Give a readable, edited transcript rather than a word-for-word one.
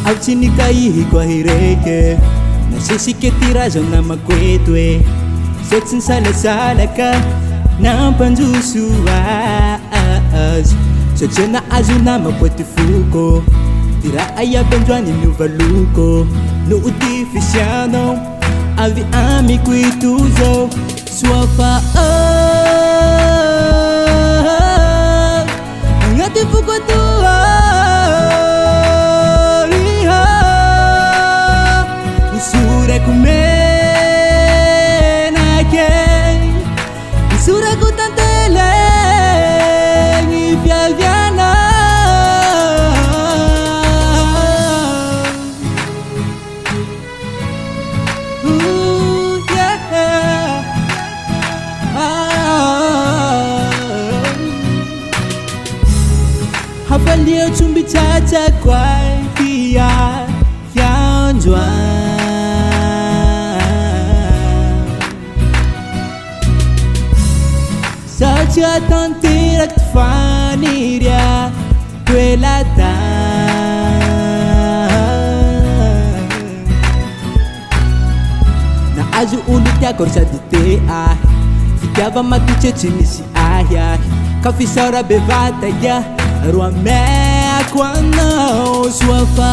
Autsinikaihi kwa hireke nasisiketirajao namakoeto e zay tsy nisalasalaka nampanjoso azy satria nahazo namapoty foko ty raha iaby androany miovaloko no ty fisianao avy amiko ito zao soa fa agnaty foko atoa usurako menake usurako tantelegny fiaviana hafalia tsumby tsatsakoay fiandroany satria tanteraky faniria toelatany nahazo olo tiako ry sady te ahy fitiava matotry tsy misy ahy ahy ka fisaora bevata ia ro ameako anao soa fa